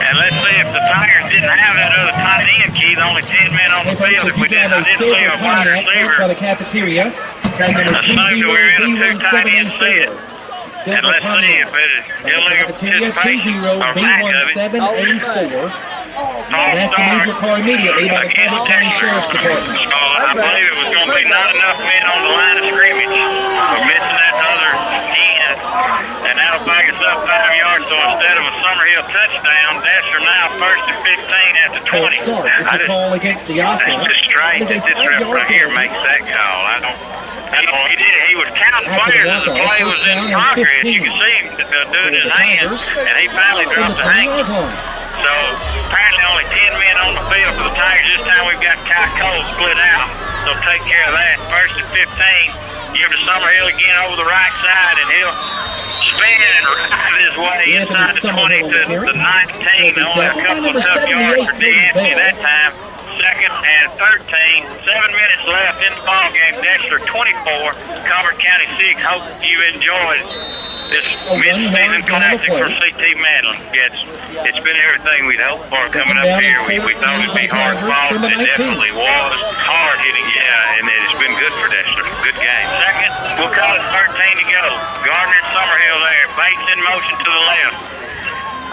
And let's see if the Tigers didn't have that other tight end, Keith, only 10 men on the field. If we didn't, I didn't see a wide receiver. For the cafeteria. Assumed we were in a two tight end set. And let's see if it is illegal participation or lack of it. That's to move your car immediately by the Colbert County Sheriff's Department. So I believe it was going to be not enough men on the line of scrimmage for missing that other end, and that'll back us up 5 yards. So instead of a Summerhill touchdown, Deshler now first and 15 at the 20. It's a call against the offense. It's just strange that this ref right here makes that call. He did it. He was counting players as the play was in progress. You can see him doing his hands, and he finally dropped the hanky. So apparently only 10 men on the field for the Tigers. This time we've got Kai Cole split out. So take care of that. First and 15. Give to Summerhill again over the right side, and he'll spin and ride his way inside the 20 to the 19. Only a couple of tough yards for DNC that time. Second and 13. 7 minutes left in the ball game. Deshler 24, Colbert County 6. Hope you enjoyed this mid-season classic for CT Madeline. It's been everything we'd hoped for coming up here. We thought it'd be hard fought. It definitely was hard hitting, yeah, and it's been good for Deshler. Good game. Second, we'll call it 13 to go. Gardner and Summerhill there. Bates in motion to the left.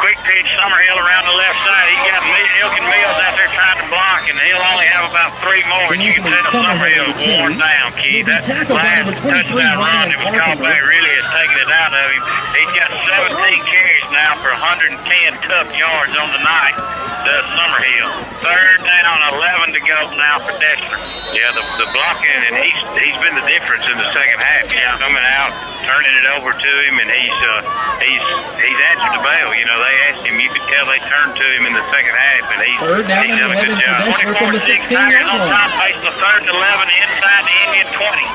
Quick pitch, Summerhill around the left side. He's got Elkin Mills out there trying to block, and he'll only have about 3 more. And you can tell Summerhill worn down, kid. That last touchdown run that was called back really has taken it out of him. He's got 17 carries now for 110 tough yards on the night. Does Summerhill. 3rd down, 11 to go now for Deshler. Yeah, the blocking, and he's been the difference in the second half. Yeah, coming out, turning it over to him, and he's answered the bell. You know, they asked him. You could tell they turned to him in the second half, and he's done a good job. 24-6 Tigers on top, facing the 3rd and 11 inside the Indian 20.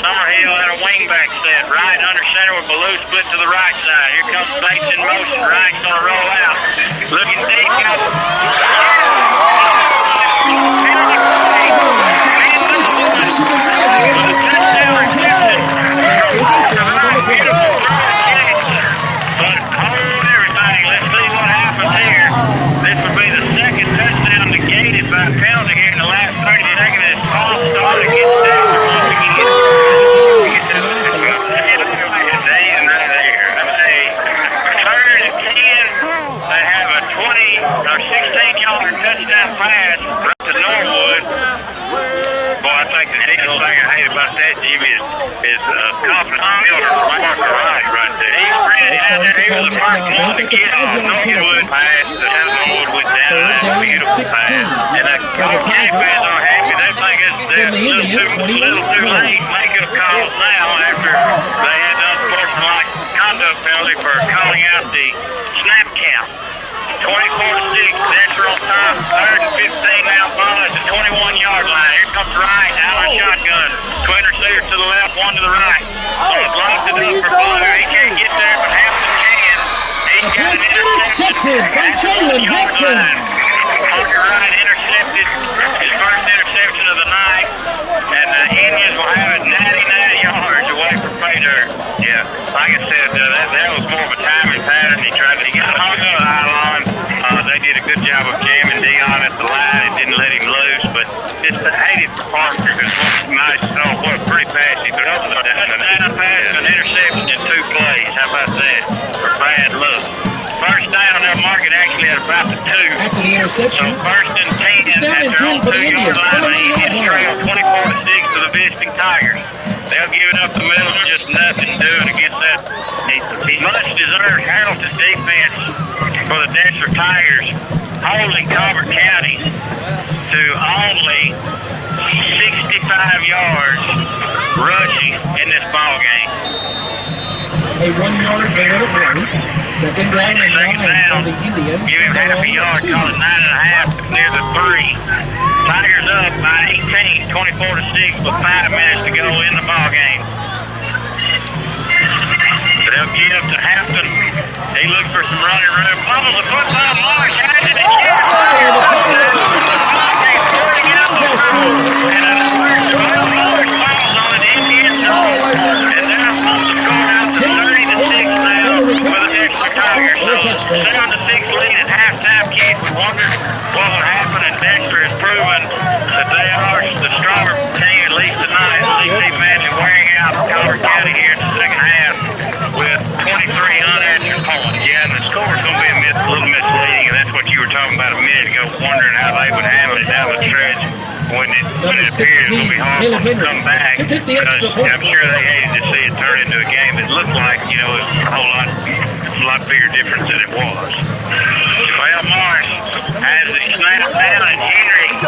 Summerhill at a wingback set, right under center with Ballou split to the right side. Here comes Bates in motion. Wright's going to roll out. Looking deep. Penalty here in the last 30 seconds. It's false start against Deshler once again. Third and 10. They have a 20 or 16-yard touchdown pass to Norwood. Boy, I think the biggest thing I hate about that, Jimmy, is confidence builder from Parker right there. He sprinted out there. He was the first one to get off. Norwood pass. Norwood went down. That's a beautiful pass. And the County fans are happy. They think it's a little too late making a call now after they had the unsportsmanlike conduct penalty for calling out the snap count. 24-6, Deshler on top. 3rd and 15 now. Ball at the 21-yard line. Here comes Wright out of shotgun. Twin receivers to the left, one to the right. Blocked it up for Blue. He can't get there, but Hampton can. He's got an interception at the 1-yard line. Parker Wright intercepted his first interception of the night, and the Indians will have it 99 yards away from pay dirt. Yeah, like I said, that was more of a timing pattern. He got hung up the high line. They did a good job of jamming Dion at the line and didn't let him loose, but just hated for Parker because what a pretty pass he threw. Touchdown pass and an interception in 2 plays. How about that? For bad luck. First down, they'll mark it actually at about the 2. After the interception. So 1st and 10 at their own 2-yard line. The Indians trail 24-6 to the visiting Tigers. They'll give it up the middle, just nothing doing against that. He much deserved Harrelton's defense for the Deshler Tigers, holding Colbert County to only 65 yards rushing in this ball game. A 1-yard gain of 1. Second down and 9 for the Indians. Give him half a yard, call it 9.5 near the 3. Tigers up by 18, 24-6 with 5 minutes to go in the ball game. They'll give to Hampton. He looks for some running room. Fumbles the football. Marsh has it. And a Marsh falls on an Indian zone. And they're supposed to score out to 30-6 now for the Deshler Tigers. So 7-6 lead at halftime. Kids would wonder what would happen, and Deshler has proven that they are the stronger team, at least tonight. They imagine wearing out Colbert County here in the second half with 23 unanswered points. Yeah, and the score's going to be a little misleading, and that's what you were talking about a minute ago, wondering how they would handle it down the stretch when it appears it's going to be hard for them to come back. Because I'm sure they hated to see it turn into a game that looked like, it was a lot bigger difference than it was. Well, Morris has the snap down, and Henry, and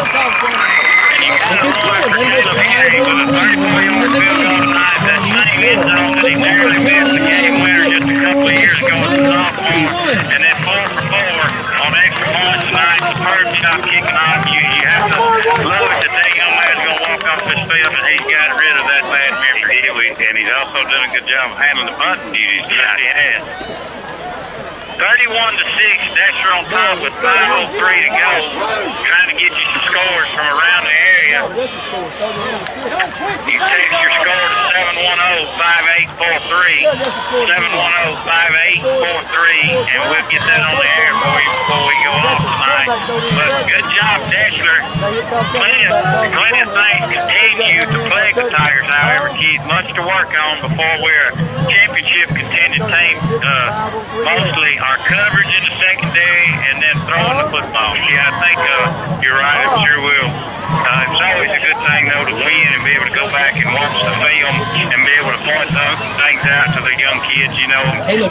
you got to roll for Caleb Henry with a 34-yard field goal tonight. That same end zone that he narrowly missed the game winner just a couple of years ago as a sophomore. And then 4 for 4 on extra points tonight. Superb job kicking off. You have to love it that that young man's going to walk off this field, and he's got rid of that bad memory. And he's also done a good job of handling the bunting duties that he has. 31-6, Deshler on top with 5:03 to go. Trying to get you some scores from around the area. You text your score to 710-5843, and we'll get that on the air for you before we go off tonight. But good job, Deshler. Plenty of things continue to plague the Tigers, however, Keith. Much to work on before we're a championship contending team. Mostly our coverage in the secondary and then throwing the football. Yeah, I think you're right. It sure will. It's always a good thing, though, to win and be able to go back and watch the film and be able to point those things out to the young kids, you know, and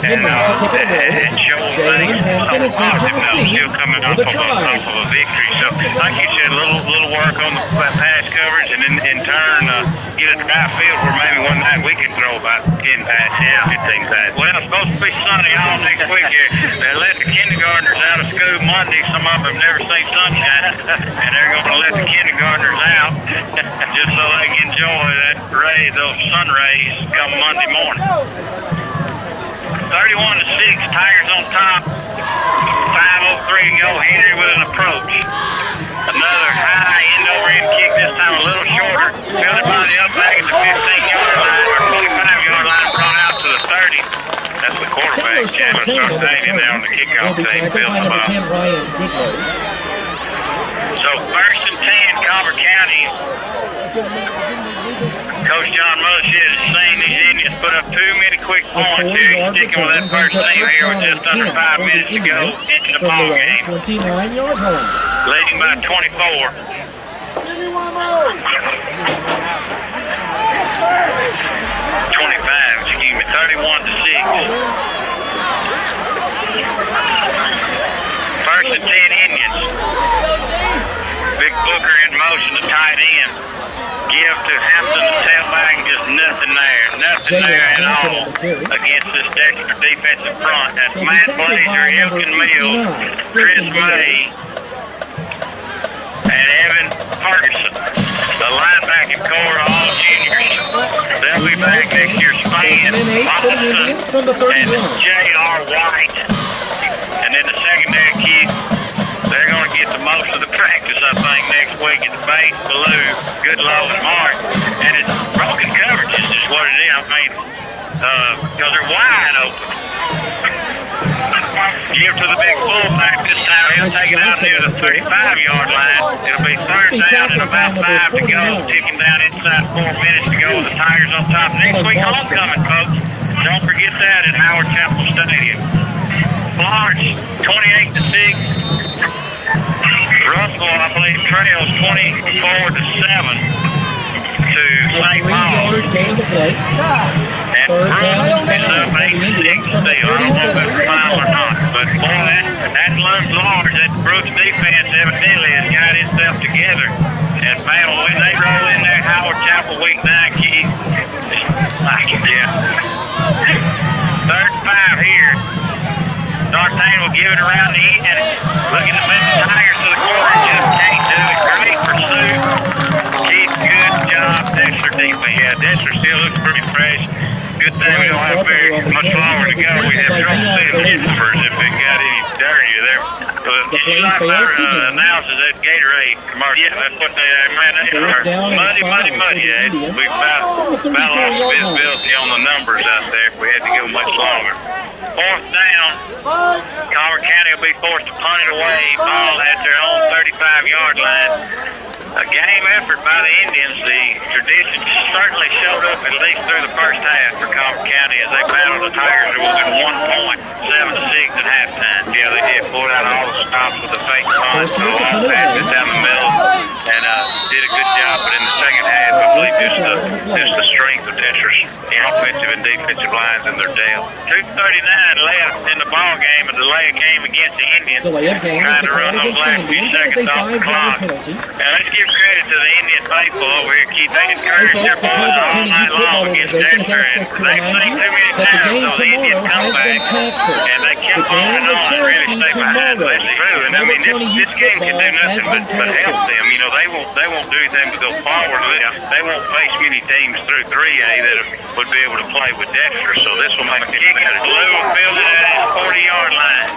show them things on a positive note, still coming off of a victory. So, like you said, a little work on the pass coverage, and then in turn get a dry field where maybe one night we can throw about 10 passes, 15 passes. Well, it's supposed to be sunny all next week here. They let the kindergartners out of school Monday. Some of them have never seen sunshine, and they're going to let the kindergartners out just so they can enjoy those sun rays come Monday morning. 31-6, Tigers on top. 5:03 to go. Henry with an approach. Another high end-over-end kick, this time a little shorter. Fielded by the up back at the 15-yard line or 25-yard line, brought out to the 30. That's the quarterback, Chandler Sartain, there on the kickoff team, built the ball. So 1st and 10, Colbert County. Coach John Mullishead has seen these Indians put up too many quick points here. He's sticking with that first team here with just under 5 minutes to go into the ball game. Leading by 24. 31-6. 1st and 10 Indians. Big Booker in motion, the tight end. Give to Hampton, the tailback, just nothing there. Nothing there at all against this Dexter defensive front. That's Matt Blazer, Elkin Mills, Chris May, and Evan Ferguson. The linebacking core are all juniors. They'll be back next year. Span, Watson, and J.R. White. And then the secondary kids, they're going to get the most of the practice, I think, next week. It's Bates, Ballou, Goodlow, and Mark. And it's broken coverage is just what it is. I mean, because they're wide open. Give to the big fullback this time. He'll take it out near the 35-yard line. It'll be 3rd down and about 5 to go. Ticking down inside 4 minutes to go with the Tigers on top. Next week, homecoming, folks. Don't forget that at Howard Chapel Stadium. Florence, 28-6. Russell, I believe, trails 24-7 to St. Paul. And Brooks is up 8-6 still. I don't know if it's final or not, but boy, that looks large. That Brooks defense evidently has got itself together. And man, when they roll in there, Howard Chapel week 9, Keith, like it, yeah. 3rd and 5 here. Sartain will give it around the end. Looking to move the Tigers to the corner. Just can't do it. Great pursuit. Keith, good job. Dexter defense. Yeah, Dexter still looks pretty fresh. Good thing we don't have very much longer to go. We have trouble seeing Pittsburgh if it got any dirtier there. Did you like our analysis at Gatorade commercial? Yeah, that's what they are. Muddy. Yeah, we've about lost visibility on the numbers out there if we had to go much longer. 4th down. Colbert County will be forced to punt it away. Ball at their own 35-yard line. A game effort by the Indians. The tradition certainly showed up at least through the first half for Colbert County as they battled the Tigers within 1 point, 7-6 at halftime. Yeah, they did pull out all the stops with the fake punt, so all passes down the middle, and did a good job. But in the second half, I believe just the strength of Dexter's offensive and defensive lines in their tail. 2:39 left in the ball game, a delay game against the Indians, trying to run those last few seconds off the clock. And let's give credit to the Indian faithful over here, Keith. They encouraged their boys all night long against Dexter, and they've seen too many times those Indians come back, and they kept on and really stay behind. That's true, and I mean this game can do nothing but help them. You know, they won't do anything but go forward. They won't face many teams through 3A that would be able to play with Dexter, so this will make a kick out of Blue and field it at his 40-yard line.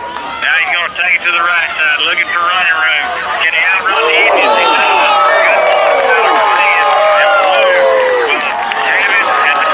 Now he's going to take it to the right side, looking for running room. Can he outrun the Indians? He does. Good. And Blue will have it at the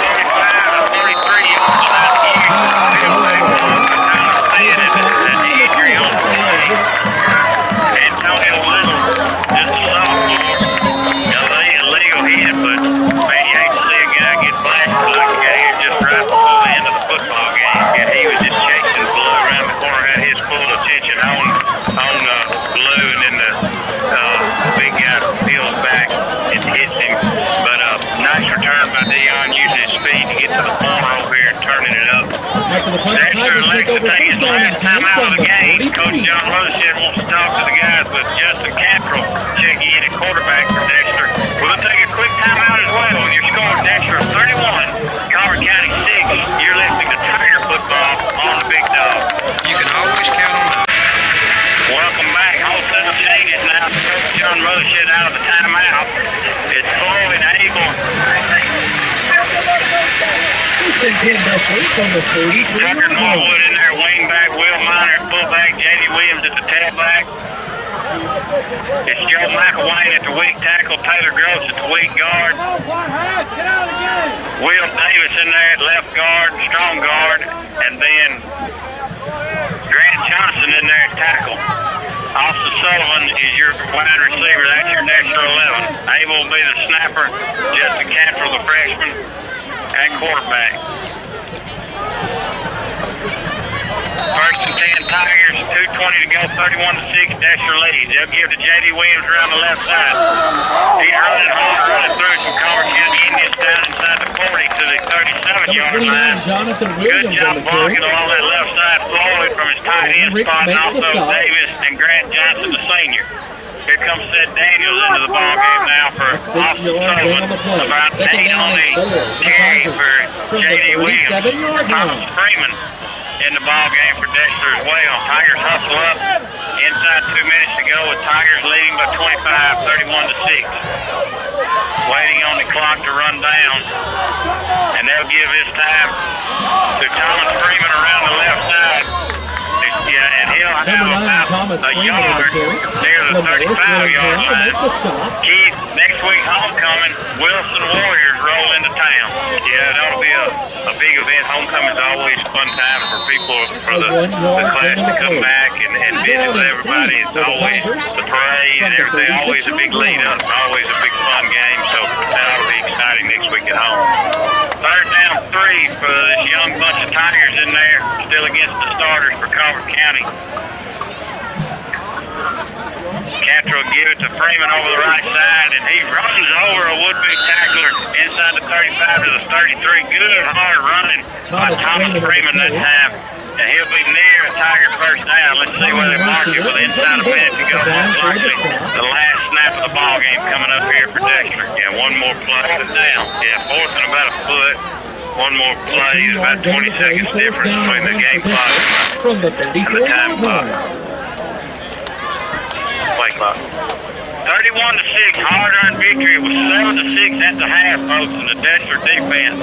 After the punt, the Dexter Tigers take elects to over take his first down and last 10 time out from of the the game. Coach 43. John Roseshed wants to talk to the guys with Justin Cantrell checking in at quarterback for Dexter. We'll take a quick timeout as well. Your score, Dexter 31, Colbert County 6. You're listening to Tiger Football on the Big Dog. You can always count on us. Welcome back. Wholesale changes now. Coach John Roseshed out of the timeout. It's Floyd Abel. Deshler from the 33. Tucker Norwood in there, wingback, Will Miner at fullback, J.D. Williams at the tailback. It's Joe McElwain at the weak tackle, Taylor Gross at the weak guard. Will Davis in there at left guard, strong guard, and then Grant Johnson in there at tackle. Austin Sullivan is your wide receiver. That's your Dexter 11. Abel will be the snapper. Justin Cantrell, the freshman, at quarterback. First and 10 Tigers, 2:20 to go, 31-6, Dexter leads. They'll give to J.D. Williams around the left side. He's running hard, running through some Colbert County Indians down inside the 40 to the 37-yard line. Jonathan Good Williams job on the carry. blocking along that left side, Floyd from his tight end Rick spot, and makes the also stop. Davis and Grant Johnson, the senior. Here comes Seth Daniels into the ball game now for A Austin 6-yard gain on the Sullivan. play. About Second 8 down on and the 4. carry for From the J.D. Williams. 37-yard Thomas line. Freeman in the ball game for Dexter as well. Tigers hustle up. Inside 2 minutes to go with Tigers leading by 25, 31-6. Waiting on the clock to run down. And they'll give this time to Thomas Freeman around the left side. And he'll have about a yard near the 35-yard line. Keith, next week homecoming, Wilson Warriors roll into town. Yeah, that'll be a big event. Homecoming's always a fun time for people, for the class to come back and visit with everybody. It's always the parade and everything, always a big lead up, always a big fun game. So that'll be exciting next week at home. Third down 3 for this young bunch of Tigers in there, still against the starters for Colbert County. Cantrell give it to Freeman over the right side, and he runs over a would-be tackler inside the 35 to the 33. Good hard running by Thomas Freeman that time, and he'll be near a Tiger first down. Let's see where they mark it with inside a minute to go. Most likely the last snap of the ball game coming up here for Dexter. Yeah, one more play down. Yeah, fourth and about a foot. One more play is about 20 seconds difference between the game clock and the time clock. Play clock. 31-6, hard-earned victory. It was 7-6 at the half, folks, and the Dexter defense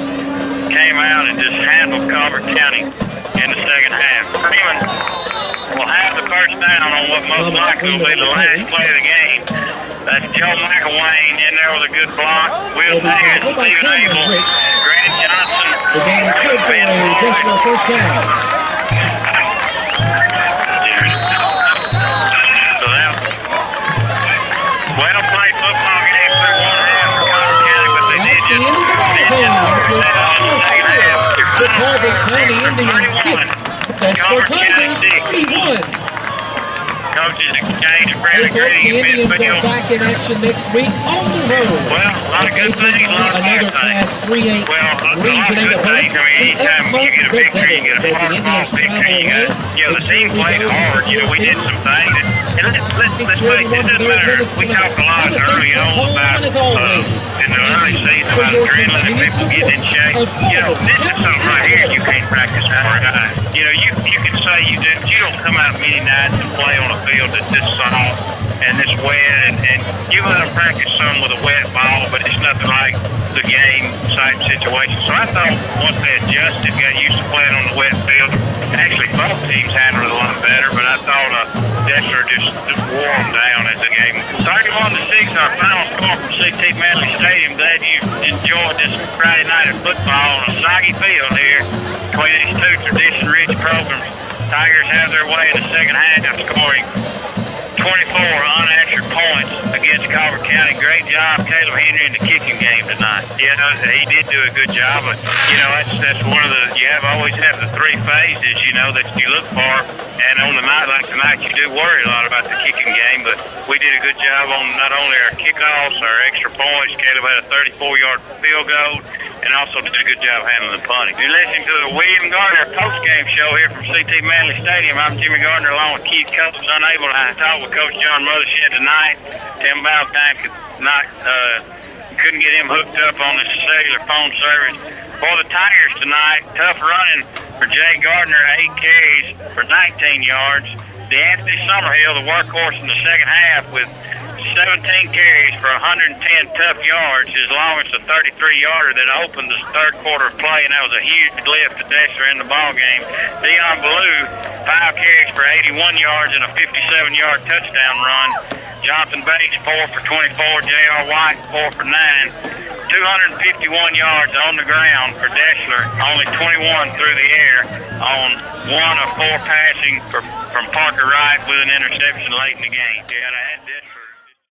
came out and just handled Colbert County in the second half. Freeman will have the first down on what most likely will be the last play of the game. That's Joe McElwain in there with a good block. Will Davis, Stephen Abel, Grant Johnson. The game is good for Dexter first down. Well played football game through one half for Colbert County, but they did just The Colbert County Indians 6. Dexter Tigers 31. Coaches exchange for every The greeting in Indians midfield. are back in action next week on the road. Well, a lot of good things, a lot of bad Another Class things. 3A Well, a lot of Region good 8 things. I mean, anytime you get a victory, you get a hard-fought victory, you got, the team played hard. We did some things. And let's face it, it doesn't matter. We talked a lot early on about, in the early season, about adrenaline and people getting in shape. This is something right here you can't practice for a guy. You can say you do, but you don't come out many nights and play on a field that's this soft and this wet, and you let them practice some with a wet ball, but it's nothing like the game type situation. So I thought once they adjusted, got used to playing on the wet field, actually both teams handled it a lot better, but I thought Dexter just wore them down as the game. 31-6, our final score from CT Manley Stadium. Glad you enjoyed this Friday night of football on a soggy field here between these two tradition-rich programs. Tigers have their way in the second half, scoring unanswered points against Colbert County. Great job, Caleb Henry, in the kicking game tonight. Yeah, he did do a good job, but that's one of the, always have the three phases, that you look for. And on the night like tonight, you do worry a lot about the kicking game, but we did a good job on not only our kickoffs, our extra points. Caleb had a 34-yard field goal, and also did a good job handling the punting. You're listening to the William Gardner post-game show here from CT Manley Stadium. I'm Jimmy Gardner along with Keith Coates. Unable to talk with Coach John Mothershed tonight. Tim Valentine couldn't get him hooked up on the cellular phone service. For the Tigers tonight, tough running for Jay Gardner, 8 carries for 19 yards. DeAnthony Summerhill, the workhorse in the second half, with 17 carries for 110 tough yards. His longest a 33-yarder that opened the third quarter play, and that was a huge lift to Deshler in the ball game. Dion Ballou, 5 carries for 81 yards and a 57-yard touchdown run. Jonathan Bates, 4 for 24. J.R. White, 4 for 9. 251 yards on the ground for Deshler, only 21 through the air on 1 of 4 passing from Parker Wright with an interception late in the game. Yeah, I had Deshler.